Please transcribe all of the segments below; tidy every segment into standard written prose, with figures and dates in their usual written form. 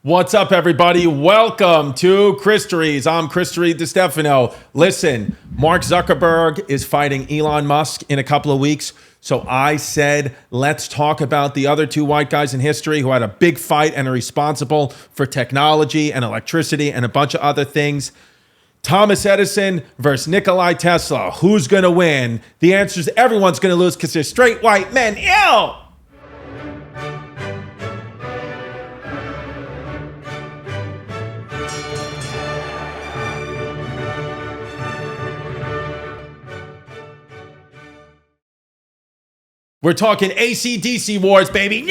What's up, everybody? Welcome to Christories. I'm Christories DeStefano. Listen, Mark Zuckerberg is fighting Elon Musk in a couple of weeks. So I said, let's talk about the other two white guys in history who had a big fight and are responsible for technology and electricity and a bunch of other things. Thomas Edison versus Nikola Tesla. Who's going to win? The answer is everyone's going to lose because they're straight white men. Ew! We're talking AC/DC wars, baby.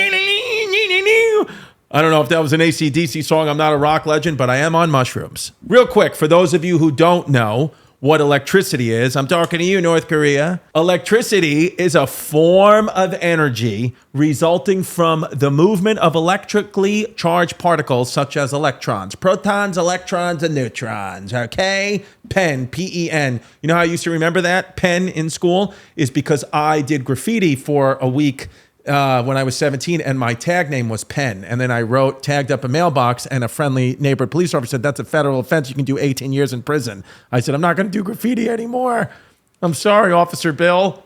I don't know if that was an AC/DC song. I'm not a rock legend, but I am on mushrooms. Real quick, for those of you who don't know what electricity is, I'm talking to you, North Korea. Electricity is a form of energy resulting from the movement of electrically charged particles such as electrons, protons, electrons, and neutrons, okay? Pen, P-E-N. You know how I used to remember that? Pen in school is because I did graffiti for a week when I was 17, and my tag name was Pen. And then I tagged up a mailbox, and a friendly neighborhood police officer said, that's a federal offense. You can do 18 years in prison. I said, I'm not going to do graffiti anymore. I'm sorry, Officer Bill.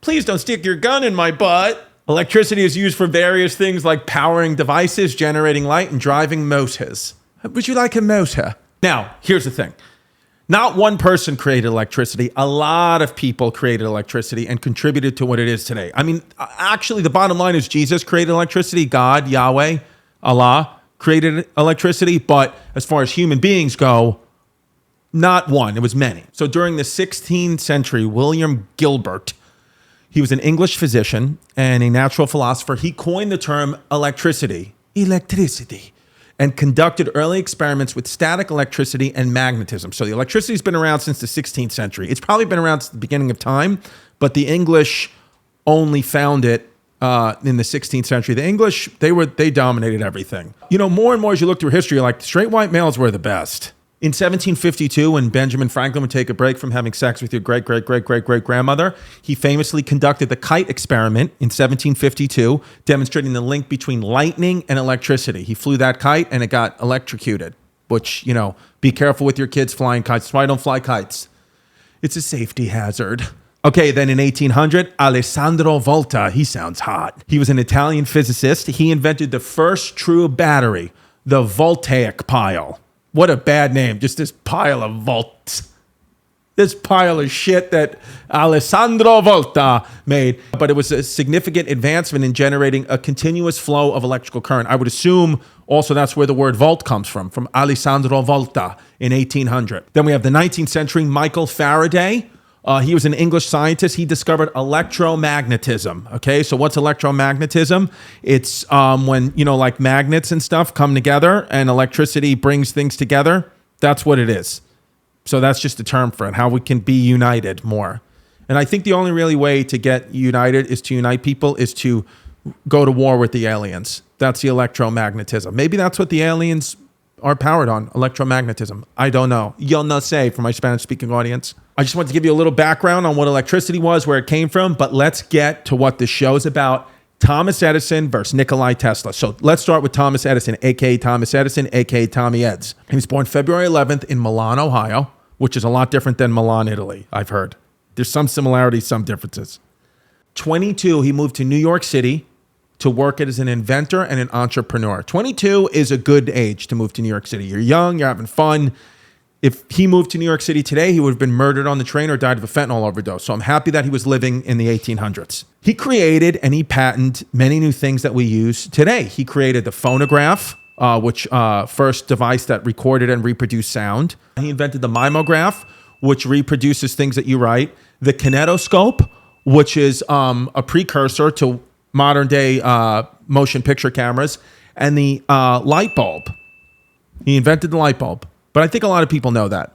Please don't stick your gun in my butt. Electricity is used for various things like powering devices, generating light, and driving motors. Would you like a motor? Now, here's the thing. Not one person created electricity. A lot of people created electricity and contributed to what it is today. I mean, actually, the bottom line is Jesus created electricity. God, Yahweh, Allah created electricity. But as far as human beings go, not one. It was many. So during the 16th century, William Gilbert, he was an English physician and a natural philosopher. He coined the term electricity, and conducted early experiments with static electricity and magnetism. So the electricity's been around since the 16th century. It's probably been around since the beginning of time, but the English only found it in the 16th century. The English, they dominated everything. You know, more and more as you look through history, you're like, straight white males were the best. In 1752, when Benjamin Franklin would take a break from having sex with your great-great-great-great-great-grandmother, he famously conducted the kite experiment in 1752, demonstrating the link between lightning and electricity. He flew that kite and it got electrocuted, which, you know, be careful with your kids flying kites. That's why I don't fly kites. It's a safety hazard. Okay, then in 1800, Alessandro Volta, he sounds hot. He was an Italian physicist. He invented the first true battery, the voltaic pile. What a bad name, just this pile of volts. This pile of shit that Alessandro Volta made. But it was a significant advancement in generating a continuous flow of electrical current. I would assume also that's where the word volt comes from Alessandro Volta in 1800. Then we have the 19th century, Michael Faraday. He was an English scientist. He discovered electromagnetism. Okay, so what's electromagnetism? It's when, you know, like magnets and stuff come together and electricity brings things together. That's what it is. So that's just a term for it, how we can be united more. And I think the only really way to get united is to unite people is to go to war with the aliens. That's the electromagnetism. Maybe that's what the aliens are powered on, electromagnetism. I don't know. Yo no sé for my Spanish-speaking audience. I just want to give you a little background on what electricity was, where it came from, but let's get to what this show is about. Thomas Edison versus Nikola Tesla. So let's start with Thomas Edison, a.k.a. Thomas Edison, a.k.a. Tommy Eds. He was born February 11th in Milan, Ohio, which is a lot different than Milan, Italy, I've heard. There's some similarities, some differences. 22, he moved to New York City to work as an inventor and an entrepreneur. 22 is a good age to move to New York City. You're young, you're having fun. If he moved to New York City today, he would have been murdered on the train or died of a fentanyl overdose. So I'm happy that he was living in the 1800s. He created and he patented many new things that we use today. He created the phonograph, which first device that recorded and reproduced sound. He invented the mimeograph, which reproduces things that you write. The kinetoscope, which is a precursor to modern day motion picture cameras. And the light bulb. He invented the light bulb. But I think a lot of people know that.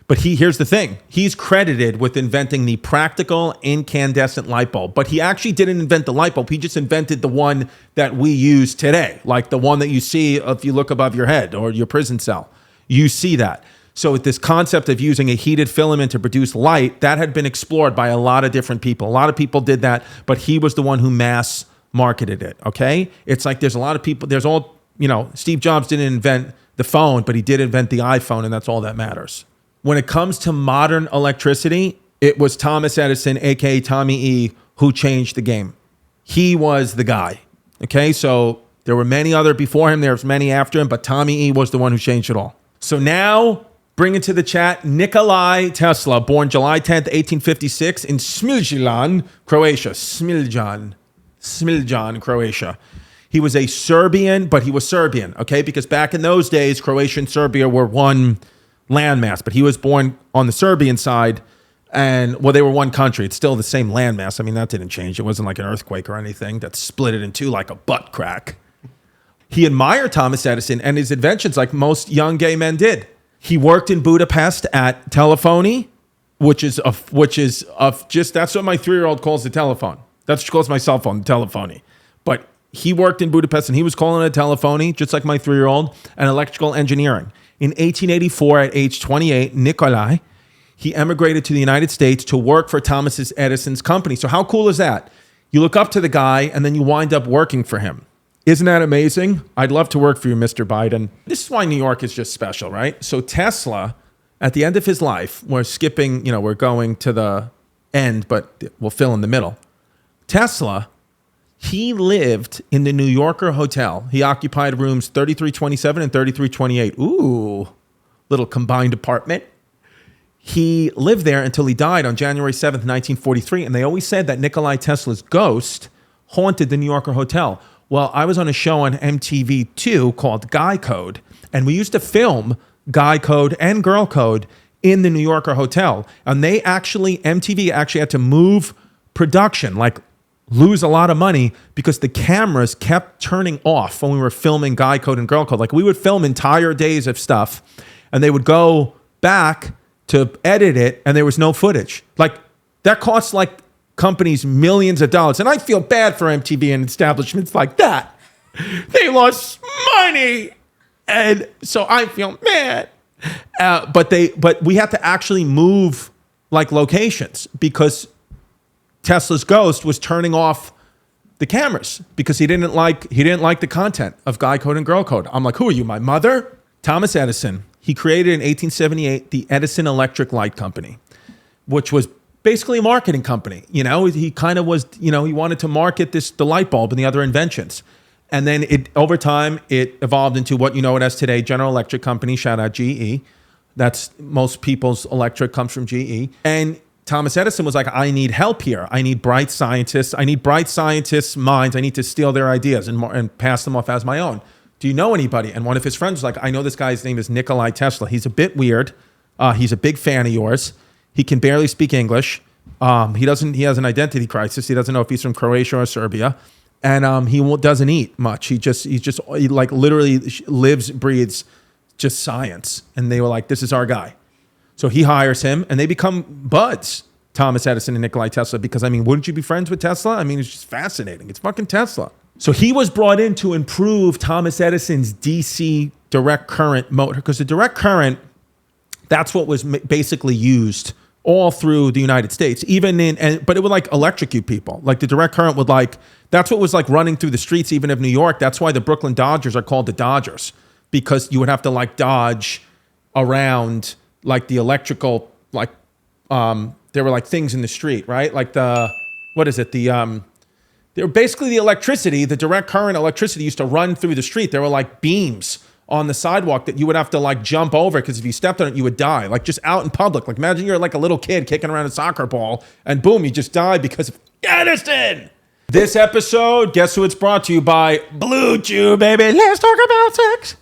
But here's the thing. He's credited with inventing the practical incandescent light bulb. But he actually didn't invent the light bulb. He just invented the one that we use today. Like the one that you see if you look above your head or your prison cell. You see that. So with this concept of using a heated filament to produce light, that had been explored by a lot of different people. A lot of people did that, but he was the one who mass marketed it, okay? It's like there's a lot of people, there's all Steve Jobs didn't invent the phone, but he did invent the iPhone, and that's all that matters. When it comes to modern electricity, it was Thomas Edison, aka Tommy E, who changed the game. He was the guy. Okay, so there were many other before him, there's many after him, but Tommy E was the one who changed it all. So now, bring into the chat Nikola Tesla, born July 10th, 1856 in Smiljan, Croatia. Smiljan, Croatia. He was a Serbian, but he was Serbian, okay? Because back in those days, Croatia and Serbia were one landmass, but he was born on the Serbian side, and, well, they were one country. It's still the same landmass. I mean, that didn't change. It wasn't like an earthquake or anything that split it in two like a butt crack. He admired Thomas Edison and his inventions like most young gay men did. He worked in Budapest at Telephony, which is that's what my 3-year-old calls the telephone. That's what she calls my cell phone, Telephony. But he worked in Budapest and he was calling it a telephony, just like my 3-year-old, and electrical engineering. In 1884, at age 28, Nikolai, he emigrated to the United States to work for Thomas Edison's company. So how cool is that? You look up to the guy and then you wind up working for him. Isn't that amazing? I'd love to work for you, Mr. Biden. This is why New York is just special, right? So Tesla, at the end of his life, we're going to the end, but we'll fill in the middle. Tesla, he lived in the New Yorker hotel. He occupied rooms 3327 and 3328. Ooh, little combined apartment. He lived there until he died on January 7th, 1943. And they always said that Nikola Tesla's ghost haunted the New Yorker hotel. Well, I was on a show on MTV2 called Guy Code, and we used to film Guy Code and Girl Code in the New Yorker hotel. And MTV actually had to move production, like lose a lot of money because the cameras kept turning off when we were filming Guy Code and Girl Code. Like we would film entire days of stuff and they would go back to edit it and there was no footage. Like that costs like companies millions of dollars. And I feel bad for MTV and establishments like that. They lost money. And so I feel mad. But we had to actually move like locations because Tesla's ghost was turning off the cameras because he didn't like the content of Guy Code and Girl Code. I'm like, who are you, my mother? Thomas Edison. He created in 1878 the Edison Electric Light Company, which was basically a marketing company. He kind of was, he wanted to market the light bulb and the other inventions. And then over time, it evolved into what you know it as today, General Electric Company, shout out GE. That's most people's electric comes from GE. And Thomas Edison was like, I need help here. I need bright scientists. I need bright scientists' minds. I need to steal their ideas and pass them off as my own. Do you know anybody? And one of his friends was like, I know this guy's name is Nikola Tesla. He's a bit weird. He's a big fan of yours. He can barely speak English. He has an identity crisis. He doesn't know if he's from Croatia or Serbia. And he doesn't eat much. He like literally lives, breathes just science. And they were like, this is our guy. So he hires him and they become buds, Thomas Edison and Nikola Tesla, because wouldn't you be friends with Tesla? It's just fascinating. It's fucking Tesla. So he was brought in to improve Thomas Edison's DC direct current motor, because the direct current, that's what was basically used all through the United States, but it would like electrocute people. Like the direct current would that's what was like running through the streets even of New York. That's why the Brooklyn Dodgers are called the Dodgers, because you would have to like dodge around like the electrical, like there were like things in the street, right? Like they were basically the electricity, the direct current electricity used to run through the street. There were like beams on the sidewalk that you would have to like jump over because if you stepped on it, you would die. Like just out in public. Like imagine you're like a little kid kicking around a soccer ball and boom, you just die because of Edison. This episode, guess who it's brought to you by? Blue Chew, baby. Let's talk about sex.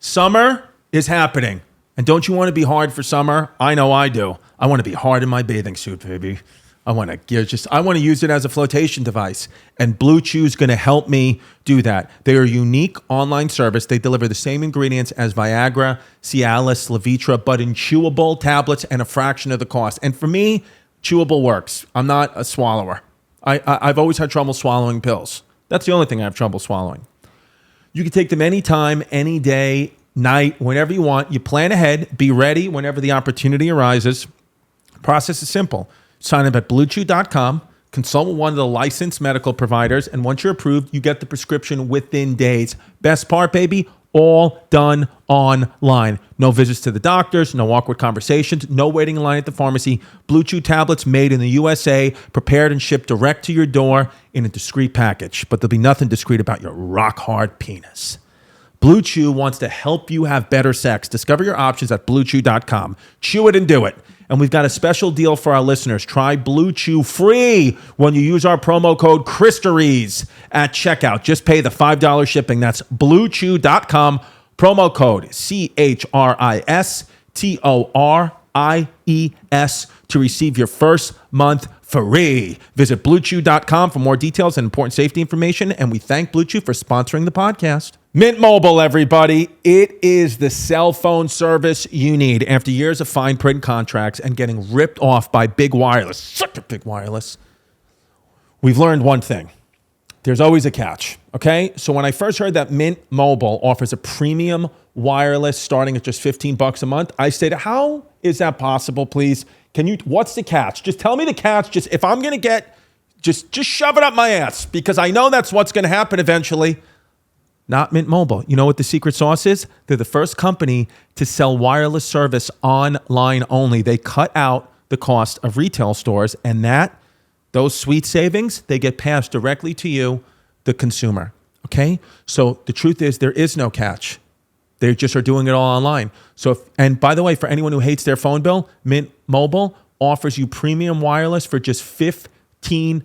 Summer is happening. And don't you want to be hard for summer? I know I do. I want to be hard in my bathing suit, baby. I want to use it as a flotation device. And Blue Chew is going to help me do that. They are a unique online service. They deliver the same ingredients as Viagra, Cialis, Levitra, but in chewable tablets and a fraction of the cost. And for me, chewable works. I'm not a swallower. I've always had trouble swallowing pills. That's the only thing I have trouble swallowing. You can take them anytime, any day, night, whenever you want. You plan ahead. Be ready whenever the opportunity arises. Process is simple. Sign up at BlueChew.com. Consult with one of the licensed medical providers, and once you're approved, you get the prescription within days. Best part, baby, all done online. No visits to the doctors, no awkward conversations, no waiting in line at the pharmacy. Blue Chew tablets made in the USA, prepared and shipped direct to your door in a discreet package. But there'll be nothing discreet about your rock-hard penis. Blue Chew wants to help you have better sex. Discover your options at BlueChew.com. Chew it and do it. And we've got a special deal for our listeners. Try Blue Chew free when you use our promo code Christories at checkout. Just pay the $5 shipping. That's BlueChew.com. Promo code CHRISTORIES to receive your first month free. Visit BlueChew.com for more details and important safety information. And we thank Blue Chew for sponsoring the podcast. Mint Mobile, everybody. It is the cell phone service you need. After years of fine print contracts and getting ripped off by big wireless, such a big wireless, we've learned one thing. There's always a catch, okay? So when I first heard that Mint Mobile offers a premium wireless starting at just $15 a month, I said, how is that possible, please? What's the catch? Just tell me the catch. Just if I'm going to get, just shove it up my ass, because I know that's what's going to happen eventually. Not Mint Mobile. You know what the secret sauce is? They're the first company to sell wireless service online only. They cut out the cost of retail stores, and those sweet savings, they get passed directly to you, the consumer. Okay? So the truth is, there is no catch. They just are doing it all online. And by the way, for anyone who hates their phone bill, Mint Mobile offers you premium wireless for just $15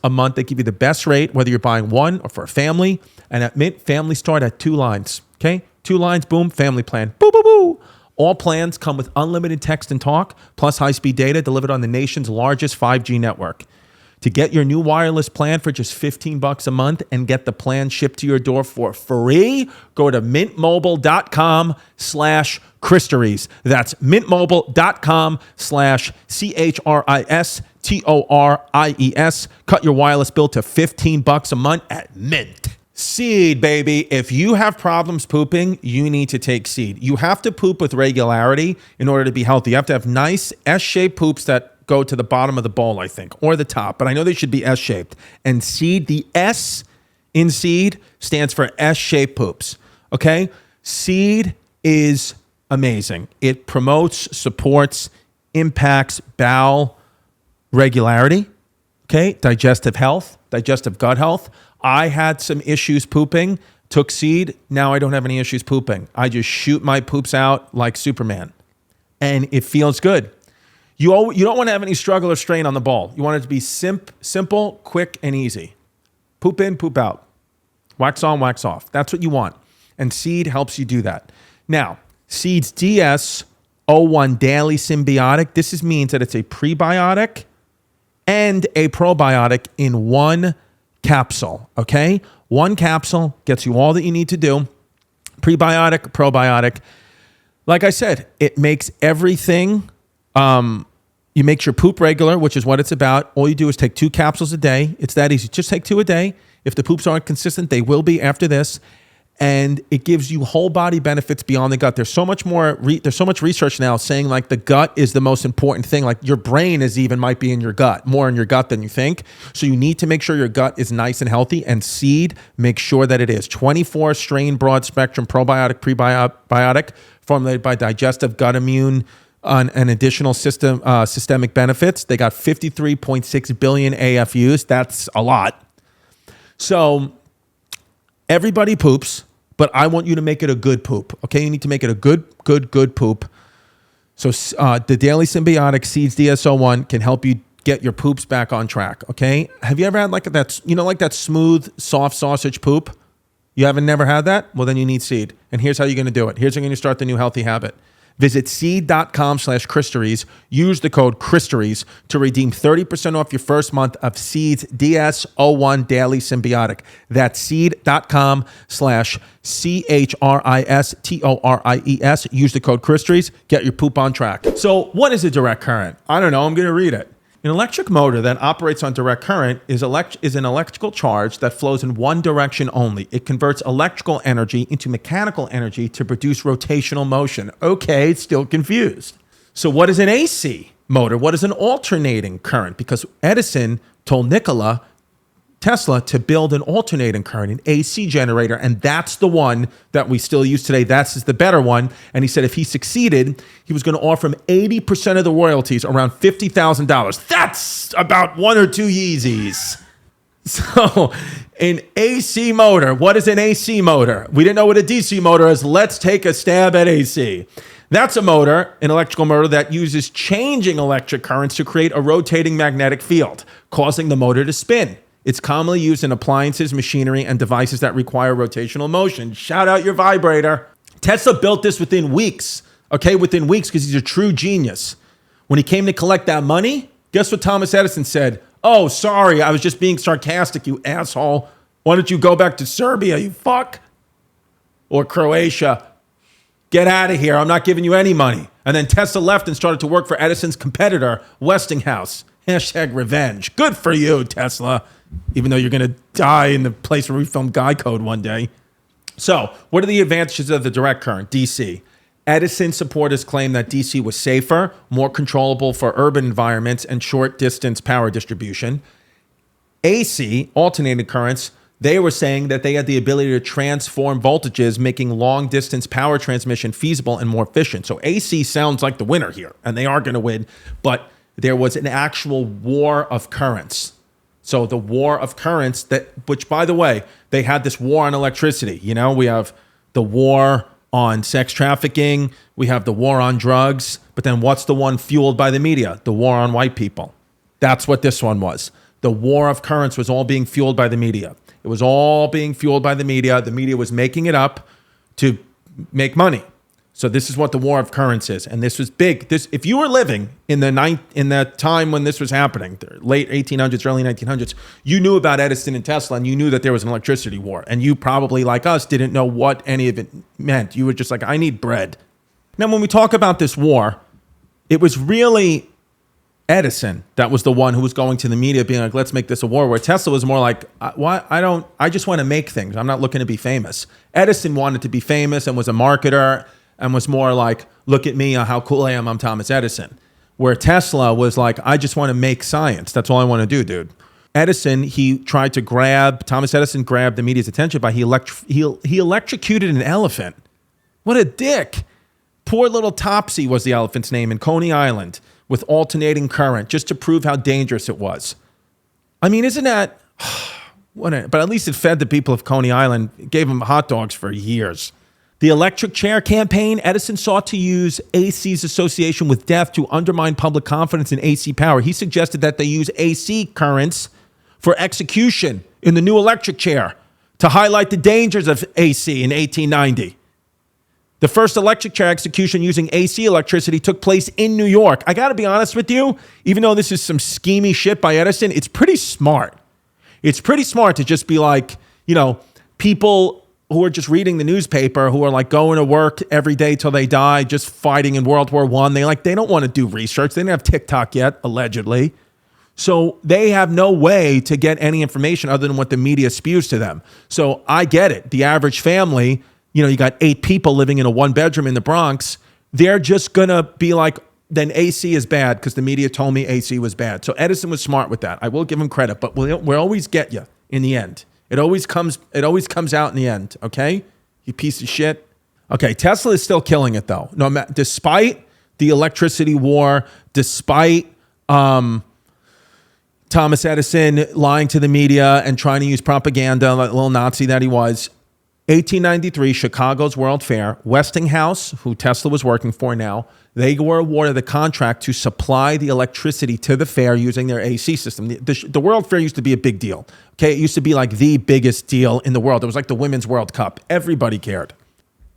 a month. They give you the best rate, whether you're buying one or for a family. And at Mint, families start at 2 lines. Okay? 2 lines, boom, family plan. Boo, boo, boo. All plans come with unlimited text and talk, plus high-speed data delivered on the nation's largest 5G network. To get your new wireless plan for just $15 a month and get the plan shipped to your door for free, go to mintmobile.com/Christories. That's mintmobile.com/CHRISTORIES. Cut your wireless bill to $15 a month at Mint. Seed, baby. If you have problems pooping, you need to take Seed. You have to poop with regularity in order to be healthy. You have to have nice S-shaped poops that go to the bottom of the bowl, I think, or the top, but I know they should be S-shaped. And Seed, the S in Seed stands for S-shaped poops, okay? Seed is amazing. It promotes, supports, impacts bowel regularity, okay? Digestive health, digestive gut health. I had some issues pooping, took Seed. Now I don't have any issues pooping. I just shoot my poops out like Superman, and it feels good. You don't want to have any struggle or strain on the ball. You want it to be simple, quick, and easy. Poop in, poop out. Wax on, wax off. That's what you want. And Seed helps you do that. Now, Seed's DS-01 Daily Symbiotic. This means that it's a prebiotic and a probiotic in one capsule, okay? One capsule gets you all that you need to do. Prebiotic, probiotic. Like I said, it makes everything... you make your poop regular, which is what it's about. All you do is take 2 capsules a day. It's that easy. Just take 2 a day. If the poops aren't consistent, they will be after this. And it gives you whole body benefits beyond the gut. There's so much more. There's so much research now saying like the gut is the most important thing. Like your brain might be in your gut, more in your gut than you think. So you need to make sure your gut is nice and healthy. And Seed makes sure that it is. 24 strain broad spectrum probiotic, prebiotic, formulated by digestive gut immune. On an additional systemic benefits. They got 53.6 billion AFUs. That's a lot. So everybody poops, but I want you to make it a good poop. Okay, you need to make it a good poop. So the Daily Symbiotic Seeds DS-01 can help you get your poops back on track. Okay, have you ever had like that smooth, soft sausage poop? You haven't never had that? Well, then you need Seed. And here's how you're going to do it. Here's how you're going to start the new healthy habit. Visit seed.com/Christories. Use the code Christories to redeem 30% off your first month of Seed's DS-01 Daily Symbiotic. That's seed.com/CHRISTORIES. Use the code Christories. Get your poop on track. So what is a direct current? I don't know. I'm going to read it. An electric motor that operates on direct current is an electrical charge that flows in one direction only. It converts electrical energy into mechanical energy to produce rotational motion. Okay, still confused. So what is an AC motor? What is an alternating current? Because Edison told Nikola Tesla to build an alternating current, an AC generator, and that's the one that we still use today. That's the better one. And he said if he succeeded, he was going to offer him 80% of the royalties, around $50,000. That's about 1 or 2 Yeezys. So an AC motor, what is an AC motor? We didn't know what a DC motor is. Let's take a stab at AC. That's a motor, an electrical motor that uses changing electric currents to create a rotating magnetic field, causing the motor to spin. It's commonly used in appliances, machinery, and devices that require rotational motion. Shout out your vibrator. Tesla built this within weeks, within weeks, because he's a true genius. When he came to collect that money, guess what Thomas Edison said? Oh, sorry, I was just being sarcastic, you asshole. Why don't you go back to Serbia, you fuck? Or Croatia. Get out of here, I'm not giving you any money. And then Tesla left and started to work for Edison's competitor, Westinghouse. #revenge. Good for you, Tesla. Even though you're going to die in the place where we filmed Guy Code one day. So, what are the advantages of the direct current, DC? Edison supporters claim that DC was safer, more controllable for urban environments and short-distance power distribution. AC, alternating currents, they were saying that they had the ability to transform voltages, making long-distance power transmission feasible and more efficient. So AC sounds like the winner here, and they are going to win. But there was an actual war of currents. So the war of currents, which, by the way, they had this war on electricity. You know, we have the war on sex trafficking. We have the war on drugs. But then what's the one fueled by the media? The war on white people. That's what this one was. The war of currents was all being fueled by the media. It was all being fueled by the media. The media was making it up to make money. So this is what the war of currents is. And this was big. If you were living in the time when this was happening, the late 1800s, early 1900s, you knew about Edison and Tesla, and you knew that there was an electricity war. And you probably, like us, didn't know what any of it meant. You were just like, I need bread. Now, when we talk about this war, it was really Edison that was the one who was going to the media being like, let's make this a war, where Tesla was more like, I just want to make things. I'm not looking to be famous. Edison wanted to be famous and was a marketer and was more like, look at me, how cool I am, I'm Thomas Edison. Where Tesla was like, I just want to make science. That's all I want to do, dude. Edison, Thomas Edison grabbed the media's attention by he electrocuted an elephant. What a dick. Poor little Topsy was the elephant's name in Coney Island with alternating current just to prove how dangerous it was. I mean, isn't that, but at least it fed the people of Coney Island, gave them hot dogs for years. The electric chair campaign, Edison sought to use AC's association with death to undermine public confidence in AC power. He suggested that they use AC currents for execution in the new electric chair to highlight the dangers of AC in 1890. The first electric chair execution using AC electricity took place in New York. I got to be honest with you, even though this is some schemy shit by Edison, it's pretty smart. It's pretty smart to just be like, people who are just reading the newspaper, who are like going to work every day till they die, just fighting in World War I. They don't want to do research. They didn't have TikTok yet, allegedly. So they have no way to get any information other than what the media spews to them. So I get it. The average family, you got 8 people living in a 1-bedroom in the Bronx. They're just going to be like, then AC is bad because the media told me AC was bad. So Edison was smart with that. I will give him credit, but we'll always get you in the end. It always comes out in the end, okay? You piece of shit. Okay, Tesla is still killing it though. No, despite the electricity war, despite Thomas Edison lying to the media and trying to use propaganda, like little Nazi that he was, 1893, Chicago's World Fair, Westinghouse, who Tesla was working for now, they were awarded the contract to supply the electricity to the fair using their AC system. The World Fair used to be a big deal. Okay, it used to be like the biggest deal in the world. It was like the Women's World Cup. Everybody cared.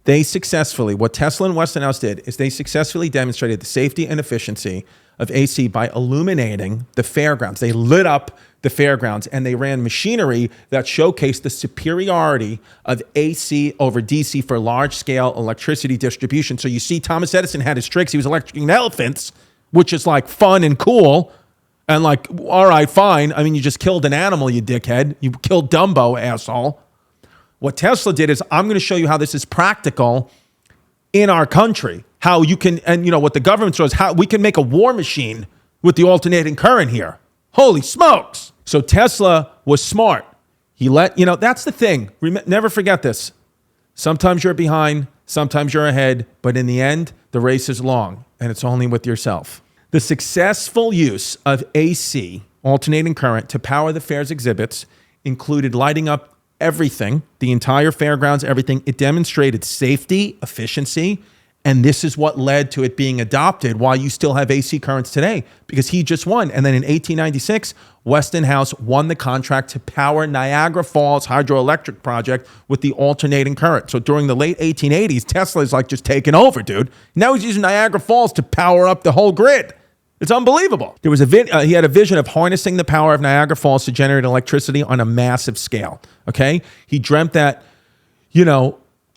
What Tesla and Westinghouse did is they successfully demonstrated the safety and efficiency of AC by illuminating the fairgrounds. They lit up the fairgrounds and they ran machinery that showcased the superiority of AC over DC for large-scale electricity distribution. So you see, Thomas Edison had his tricks. He was electrocuting elephants, which is like fun and cool. And like, all right, fine. I mean, you just killed an animal, you dickhead. You killed Dumbo, asshole. What Tesla did is, I'm going to show you how this is practical in our country. How you can, and what the government shows, how we can make a war machine with the alternating current here. Holy smokes. So Tesla was smart. He that's the thing. Never forget this. Sometimes you're behind, sometimes you're ahead, but in the end, the race is long and it's only with yourself. The successful use of AC, alternating current, to power the fair's exhibits included lighting up everything, the entire fairgrounds, everything. It demonstrated safety, efficiency, and this is what led to it being adopted while you still have AC currents today, because he just won. And then in 1896, Westinghouse won the contract to power Niagara Falls hydroelectric project with the alternating current. So during the late 1880s, Tesla's like just taking over, dude. Now he's using Niagara Falls to power up the whole grid. It's unbelievable. There was he had a vision of harnessing the power of Niagara Falls to generate electricity on a massive scale. Okay. He dreamt that,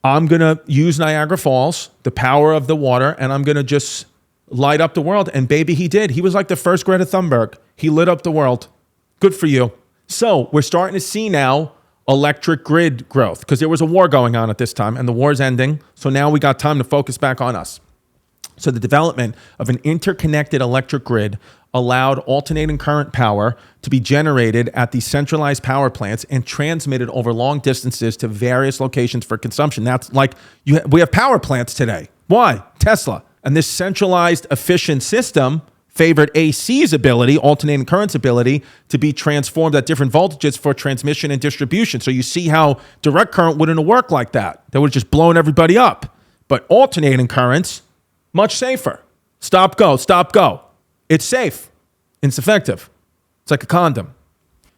I'm going to use Niagara Falls, the power of the water, and I'm going to just light up the world. And baby, he did. He was like the first Greta Thunberg. He lit up the world. Good for you. So we're starting to see now electric grid growth, because there was a war going on at this time and the war's ending. So now we got time to focus back on us. So the development of an interconnected electric grid allowed alternating current power to be generated at these centralized power plants and transmitted over long distances to various locations for consumption. That's like we have power plants today. Why? Tesla. And this centralized, efficient system favored AC's ability, alternating current's ability, to be transformed at different voltages for transmission and distribution. So you see how direct current wouldn't have worked like that. They would have just blown everybody up. But alternating currents, much safer. Stop, go, stop, go. It's safe. It's effective. It's like a condom.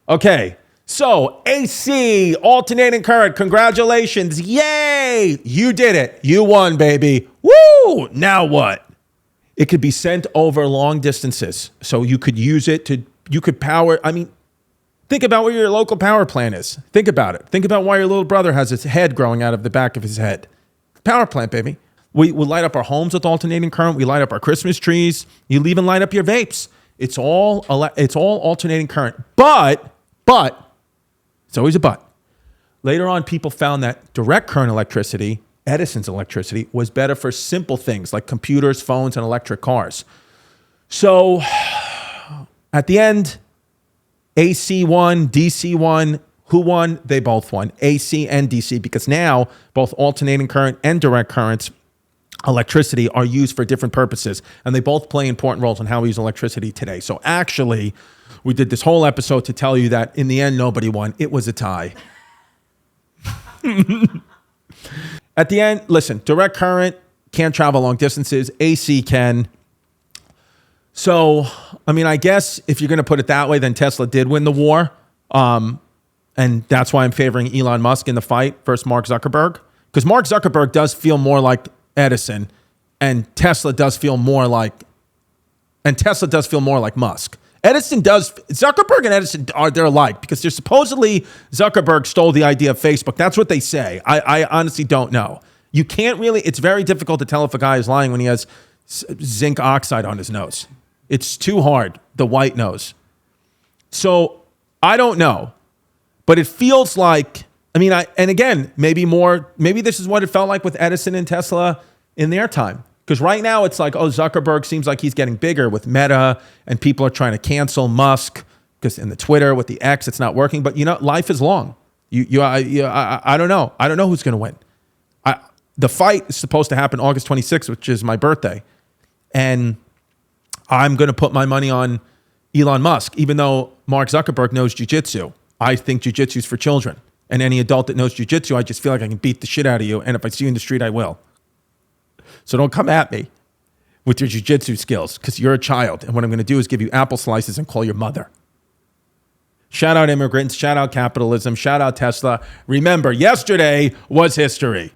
Okay, so AC, alternating current, congratulations. Yay! You did it. You won, baby. Woo! Now what? It could be sent over long distances. So you could use it you could power, think about where your local power plant is. Think about it. Think about why your little brother has his head growing out of the back of his head. Power plant, baby. We light up our homes with alternating current. We light up our Christmas trees. You even light up your vapes. It's all alternating current. But, it's always a but. Later on, people found that direct current electricity, Edison's electricity, was better for simple things like computers, phones, and electric cars. So at the end, AC won, DC won. Who won? They both won, AC and DC, because now both alternating current and direct currents electricity are used for different purposes, and they both play important roles in how we use electricity today. So actually, we did this whole episode to tell you that in the end, nobody won. It was a tie. At the end, listen, direct current can't travel long distances. AC can. So, I guess if you're going to put it that way, then Tesla did win the war. And that's why I'm favoring Elon Musk in the fight versus Mark Zuckerberg. Because Mark Zuckerberg does feel more like Edison, and Tesla does feel more like Musk. Zuckerberg and Edison they're alike, because they're supposedly Zuckerberg stole the idea of Facebook. That's what they say. I honestly don't know. You can't really, it's very difficult to tell if a guy is lying when he has zinc oxide on his nose. It's too hard, the white nose. So I don't know, but it feels like, and again, maybe this is what it felt like with Edison and Tesla in their time. Because right now it's like, Zuckerberg seems like he's getting bigger with Meta, and people are trying to cancel Musk because in the Twitter with the X, it's not working. But life is long. I don't know. I don't know who's going to win. The fight is supposed to happen August 26th, which is my birthday. And I'm going to put my money on Elon Musk, even though Mark Zuckerberg knows jiu-jitsu. I think jiu-jitsu is for children. And any adult that knows jiu-jitsu, I just feel like I can beat the shit out of you. And if I see you in the street, I will. So don't come at me with your jiu-jitsu skills, because you're a child. And what I'm going to do is give you apple slices and call your mother. Shout out immigrants. Shout out capitalism. Shout out Tesla. Remember, yesterday was history.